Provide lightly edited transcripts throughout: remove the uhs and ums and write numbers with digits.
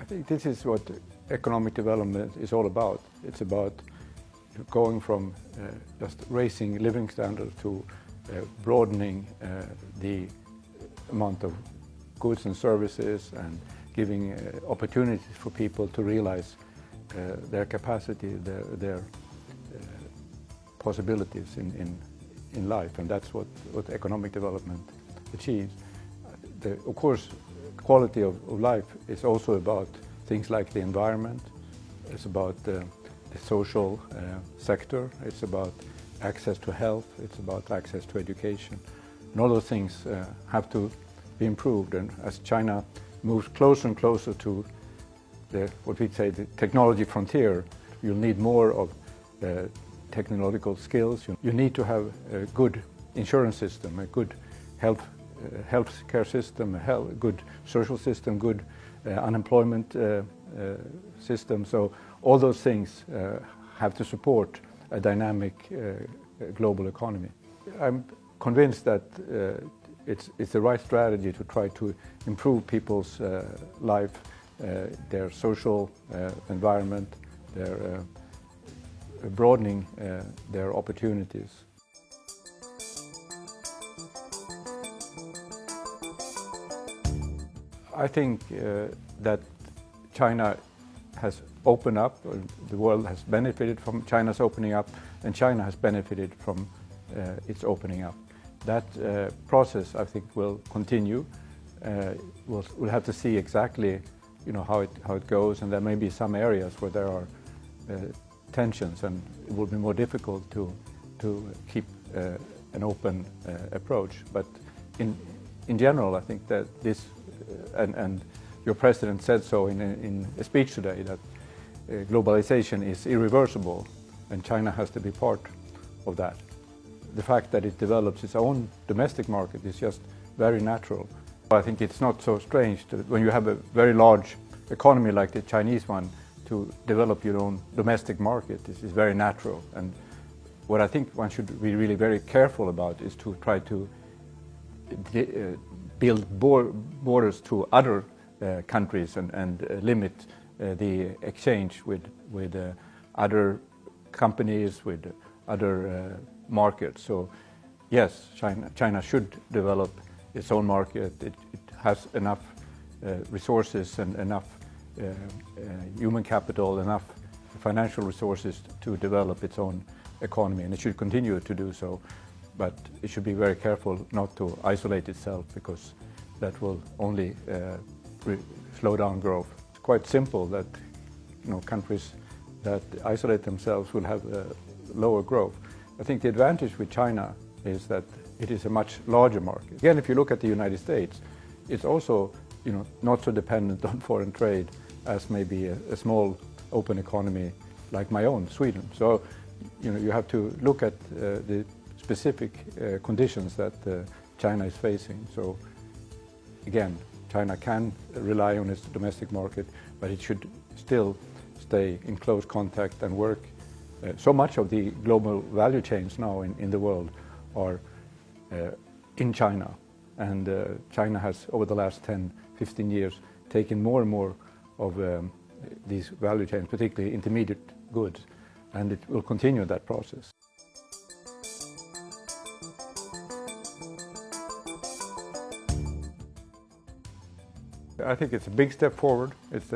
think this is what economic development is all about. It's about going from just raising living standards to broadening the amount of goods and services and giving opportunities for people to realize their capacity, their possibilities in life, and that's what economic development achieves. Of course, quality of life is also about things like the environment. It's about the social sector. It's about access to health. It's about access to education. And all those things have to be improved. And as China moves closer and closer to what we say the technology frontier, you'll need more of technological skills. You need to have a good insurance system, a good health care system, a good social system, good unemployment system. So all those things have to support a dynamic global economy. I'm convinced that it's the right strategy to try to improve people's life, their social environment, their broadening their opportunities. I think that China has opened up, the world has benefited from China's opening up, and China has benefited from its opening up. That process, I think, will continue. We'll have to see exactly, how it goes, and there may be some areas where there are tensions, and it will be more difficult to keep an open approach. But in general, I think that this, and your president said so in a speech today, that globalization is irreversible, and China has to be part of that. The fact that it develops its own domestic market is just very natural. I think it's not so strange that when you have a very large economy like the Chinese one, to develop your own domestic market. This is very natural. And what I think one should be really very careful about is to try to build borders to other countries and limit the exchange with other companies, with other markets. So yes, China should develop its own market. It has enough resources and enough human capital, enough financial resources to develop its own economy, and it should continue to do so. But it should be very careful not to isolate itself, because that will only slow down growth. It's quite simple that countries that isolate themselves will have lower growth. I think the advantage with China is that it is a much larger market. Again, if you look at the United States, it's also not so dependent on foreign trade as maybe a small open economy like my own, Sweden. So you have to look at the specific conditions that China is facing. So again, China can rely on its domestic market, but it should still stay in close contact and work. So much of the global value chains now in the world are in China, and China has over the last 10-15 years taken more and more of these value chains, particularly intermediate goods, and it will continue that process. I think it's a big step forward. It's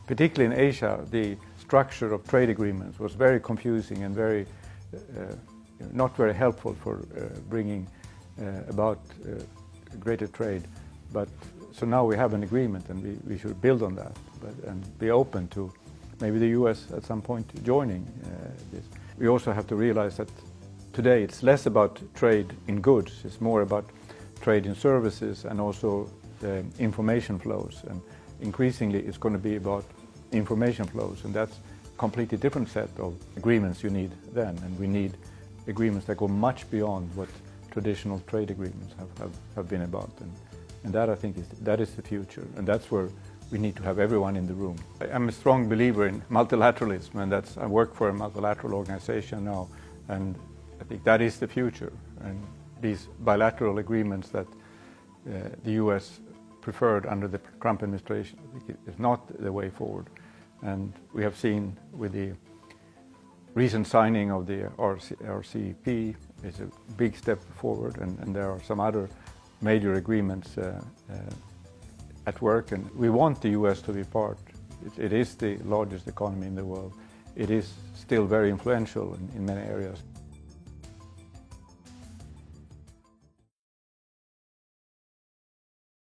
particularly in Asia, the structure of trade agreements was very confusing and very not very helpful for bringing about greater trade. But so now we have an agreement, and we should build on that, and be open to maybe the U.S. at some point joining this. We also have to realize that today it's less about trade in goods, it's more about trade in services and also information flows. And increasingly it's going to be about information flows, and that's a completely different set of agreements you need then, and we need agreements that go much beyond what traditional trade agreements have been about. And that, I think, is the future, and that's where we need to have everyone in the room. I'm a strong believer in multilateralism, and I work for a multilateral organization now, and I think that is the future. And these bilateral agreements that the U.S. preferred under the Trump administration. It's not the way forward. And we have seen with the recent signing of the RCEP is a big step forward, and there are some other major agreements at work, and we want the US to be part. It is the largest economy in the world. It is still very influential in many areas.